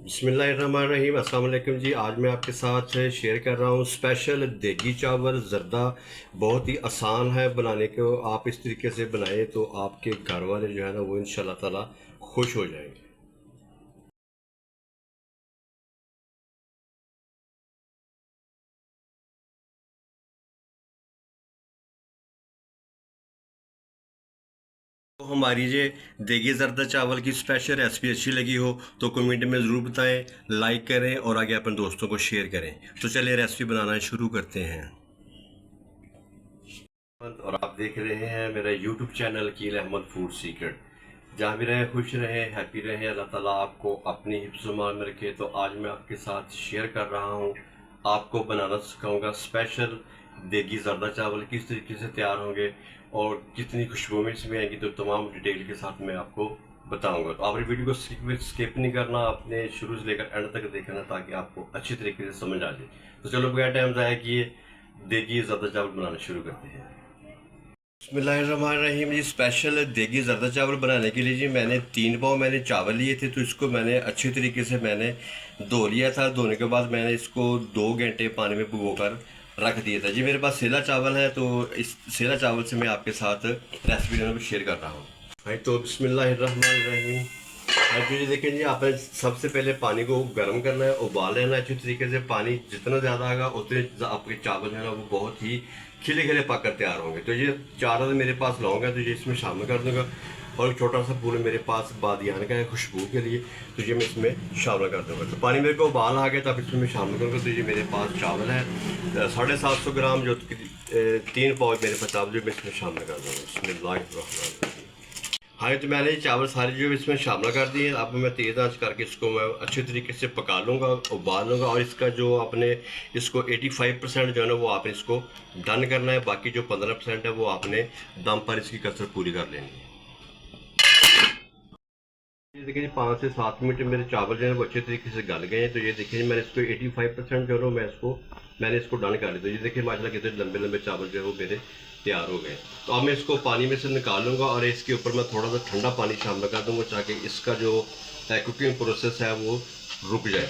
बिस्मिल्लाहिर्रहमानिर्रहीम। अस्सलाम वालेकुम जी। आज मैं आपके साथ शेयर कर रहा हूँ स्पेशल देगी चावल ज़र्दा। बहुत ही आसान है बनाने को। आप इस तरीके से बनाएं तो आपके घर वाले जो है ना वो इंशाल्लाह ताला खुश हो जाएंगे। तो हमारी ये देगी ज़र्दा चावल की स्पेशल रेसिपी अच्छी लगी हो तो कमेंट में ज़रूर बताएं, लाइक करें और आगे अपने दोस्तों को शेयर करें। तो चलिए रेसिपी बनाना शुरू करते हैं। और आप देख रहे हैं मेरा यूट्यूब चैनल कील अहमद फूड सीक्रेट। जहाँ भी रहे खुश रहे, हैप्पी रहे, अल्लाह ताला आपको अपनी हिफ्ज़-ओ-मान में रखे। तो आज मैं आपके साथ शेयर कर रहा हूँ, आपको बनाना सिखाऊंगा स्पेशल देगी ज़र्दा चावल किस तरीके से तैयार होंगे और कितनी खुशबू में इसमें आएंगी। तो तमाम डिटेल के साथ मैं आपको बताऊंगा। तो आपने वीडियो को स्किप नहीं करना, आपने शुरू से लेकर एंड तक देखना ताकि आपको अच्छी तरीके से समझ आ जाए। तो चलो बगैर टाइम ज़ाया किए देगी ज़र्दा चावल बनाना शुरू करते हैं। बिस्मिल्लाहिर्रहमानिर्रहीम जी। स्पेशल देगी ज़र्दा चावल बनाने के लिए जी मैंने 3 पाव मैंने चावल लिए थे। तो इसको मैंने अच्छी तरीके से मैंने धो लिया था। धोने के बाद मैंने इसको 2 घंटे पानी में भिगो कर रख दिया था जी। मेरे पास सेला चावल है तो इस सेला चावल से मैं आपके साथ रेसिपी जो है शेयर कर रहा हूँ। हाँ तो बिस्मिल्लाहिर्रहमानिर्रहीम। हाँ तो ये देखिए जी, आपने सबसे पहले पानी को गर्म करना है, उबाल लेना है अच्छी तरीके से। पानी जितना ज़्यादा आएगा उतने आपके चावल जो है ना वो बहुत ही खिले खिले पक कर तैयार होंगे। तो ये 4 मेरे पास लौंग है तो ये इसमें शामिल कर दूंगा। और एक छोटा सा फूल मेरे पास बादियान का है खुशबू के लिए, तो ये मैं इसमें शामिल कर दूंगा। तो पानी मेरे को उबाल आ गया तो अब इसमें मैं शामिल करूँगा। तो ये मेरे पास चावल है 750 ग्राम, जो 3 पाव मेरे पास चावल जो मैं इसमें शामिल कर दूँगा। इसमें हाँ तो मैंने चावल सारे जो इसमें शामिल कर दिए। अब मैं तेज़ आंच करके इसको मैं अच्छे तरीके से पका लूँगा, उबाल लूँगा। और इसका जो आपने इसको 85% जो है ना वो आपने इसको डन करना है। बाकी जो 15% है वो आपने दम पर इसकी कसरत पूरी कर लेनी है। ये देखिए 5 से 7 मिनट मेरे चावल जो है वो अच्छे तरीके से गल गए हैं। तो ये देखिए मैंने इसको 85% जो है मैंने इसको डन कर लिया। तो ये देखिए माशाल्लाह कितने लंबे लंबे चावल जो है वो मेरे तैयार हो गए। तो अब मैं इसको पानी में से निकालूंगा और इसके ऊपर मैं थोड़ा सा ठंडा पानी शामिल कर दूंगा ताकि इसका जो कुकिंग प्रोसेस है वो रुक जाए।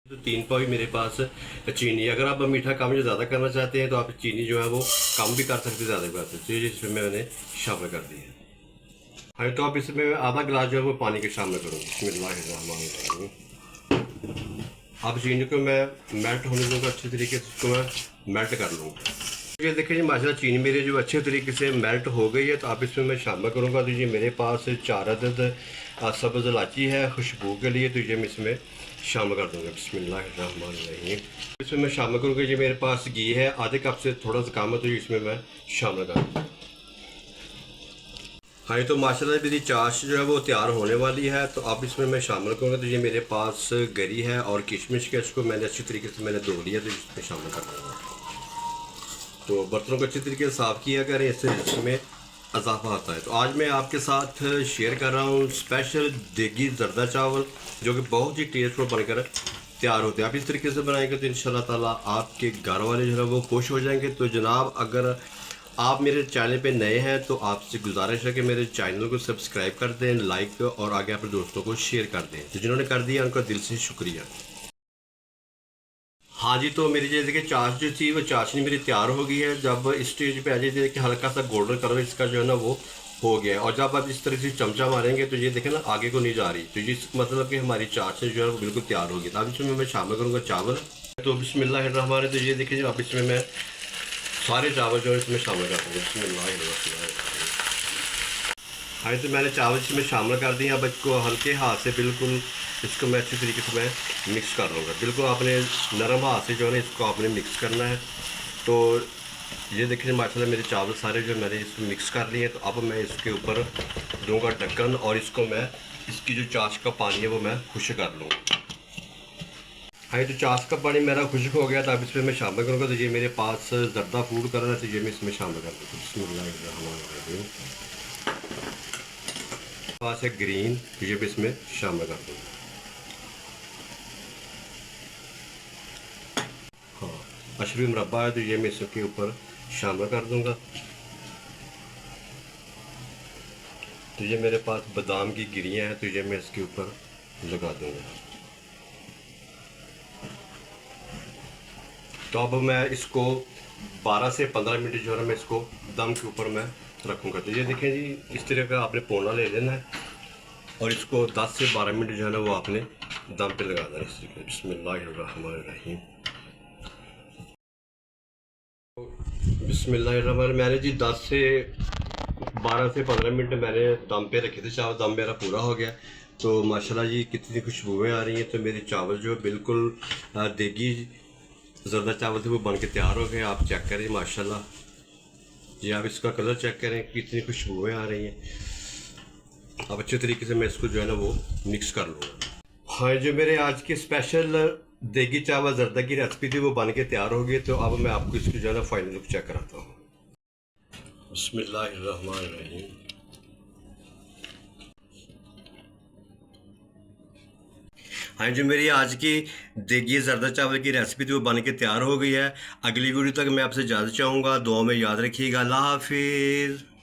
तो 3 पाव मेरे पास चीनी, अगर आप मीठा कम या ज़्यादा करना चाहते हैं तो आप चीनी जो है वो कम भी कर सकते, ज़्यादा भी कर सकते। तो ये इसमें मैंने शामिल कर दी है। हाँ तो अब इसमें आधा गिलास जो है वो पानी के शामिल करूँगी। बिस्मिल्लाहिर्रहमानिर्रहीम। अब चीनी को मैं मेल्ट होने दूँगा अच्छे तरीके से, इसको मैं मेल्ट कर लूँगा। ये देखिए जी माशाल्लाह चीनी मेरी जो अच्छे तरीके से मेल्ट हो गई है। तो अब इसमें मैं शामिल करूँगा। तो ये मेरे पास 4 अदद सब्ज़ इलायची है खुशबू के लिए, तो ये मैं इसमें शामिल कर दूँगा। बिस्मिल्लाहिर्रहमानिर्रहीम। इसमें मैं शामिल करूँगा जी मेरे पास घी है आधे कप से थोड़ा सा कम है, तो इसमें मैं शामिल कर दूँगा। हाँ तो माशाल्लाह मेरी चाश जो है वो तैयार होने वाली है। तो अब इसमें मैं शामिल करूँगा। तो ये मेरे पास गरी है और किशमिश के, इसको मैंने अच्छी तरीके से मैंने धो लिया, तो इसमें शामिल कर दूँगा। तो बर्तनों को अच्छी तरीके से साफ़ किया करें, इससे इसमें इजाफा आता है। तो आज मैं आपके साथ शेयर कर रहा हूँ स्पेशल देगी ज़र्दा चावल, जो कि बहुत ही टेस्टफुल बनकर तैयार होते हैं। आप इस तरीके से बनाएंगे तो इंशाल्लाह ताला आपके घर वाले जो है वो खुश हो जाएंगे। तो जनाब अगर आप मेरे चैनल पे नए हैं तो आपसे गुजारिश है कि मेरे चैनल को सब्सक्राइब कर दें, लाइक और आगे अपने दोस्तों को शेयर कर दें। तो जिन्होंने कर दिया उनका दिल से शुक्रिया। हाँ जी तो मेरी जैसे कि चाश जो थी वो चाशनी मेरी तैयार हो गई है। जब इस स्टेज पे आ जाए कि हल्का सा गोल्डन कलर इसका जो है ना वो हो गया है, और जब आप इस तरह से चमचा मारेंगे तो ये देखें ना आगे को नहीं जा रही, तो ये मतलब कि हमारी चाशनी जो है वो बिल्कुल तैयार होगी। तो अब इसमें मैं शामिल करूँगा चावल। तो बिस्मिल्लाहिर्रहमानिर्रहीम। तो ये देखिए अब इसमें मैं सारे चावल जो है इसमें शामिल कर दूँगा। बिस्मिल्लाहिर्रहमानिर्रहीम। हाँ तो मैंने चावल इसमें शामिल कर दिए। अब इसको हल्के हाथ से बिल्कुल इसको मैं अच्छी तरीके से मैं मिक्स कर लूँगा। बिल्कुल आपने नरम हाथ से जो है ना इसको आपने मिक्स करना है। तो ये देखिए माशाल्लाह मेरे चावल सारे जो मैंने इसको मिक्स कर लिए हैं। तो अब मैं इसके ऊपर दूँगा ढक्कन और इसको मैं इसकी जो चाश का पानी है वो मैं खुश्क कर लूँगा। हाँ तो चाश का पानी मेरा खुश्क हो गया। तो अब इसमें मैं शामिल करूँगा। तो ये मेरे पास ज़र्दा फूड कलर है, तो ये मैं इसमें शामिल कर दूँगा। बिस्मिल्लाहिर्रहमानिर्रहीम। पास है ग्रीन, ये भी इसमें शामिल कर दूँगा। हाँ अशरफी मुरब्बा है, तो ये मैं इसके ऊपर शामिल कर दूँगा। तो ये मेरे पास बादाम की गिरियाँ हैं, तो ये मैं इसके ऊपर लगा दूंगा। तो अब मैं इसको 12 से 15 मिनट जो है ना मैं इसको दम के ऊपर मैं रखूँगा। तो ये देखें जी, इस तरह का आपने पोना ले लेना है और इसको 10 से 12 मिनट जो है ना वो आपने दम पे लगा देना इस तरीके। बिस्मिल्लाहिर्रहमानिर्रहीम। बिस्मिल्लाहिर्रहमानिर्रहीम। मैंने जी 10 से 12 से 15 मिनट मैंने दम पे रखे थे चावल। दम मेरा पूरा हो गया। तो माशाल्लाह जी कितनी खुशबुएं आ रही हैं। तो मेरे चावल जो बिल्कुल देगी ज़रदा चावल थे वो बन के तैयार हो गए। आप चेक करें माशाल्लाह जी, आप इसका कलर चेक करें कितनी खुशबुएं आ रही हैं। अब अच्छे तरीके से मैं इसको जो है ना वो मिक्स कर लूँगा। हाँ, जो मेरे आज के स्पेशल देगी चावल ज़रदा की रेसिपी थी वो बन के तैयार हो गई। तो अब मैं आपको इसकी जो है ना फाइनल लुक चेक कराता हूँ। बिस्मिल्लाहिर्रहमानिर्रहीम। हाँ, जो मेरी आज की देगी ज़रदा चावल की रेसिपी थी वो बन के तैयार हो गई है। अगली वीडियो तक मैं आपसे इजाज़त चाहूँगा। दुआ में याद रखिएगा। अल्लाह हाफिज़।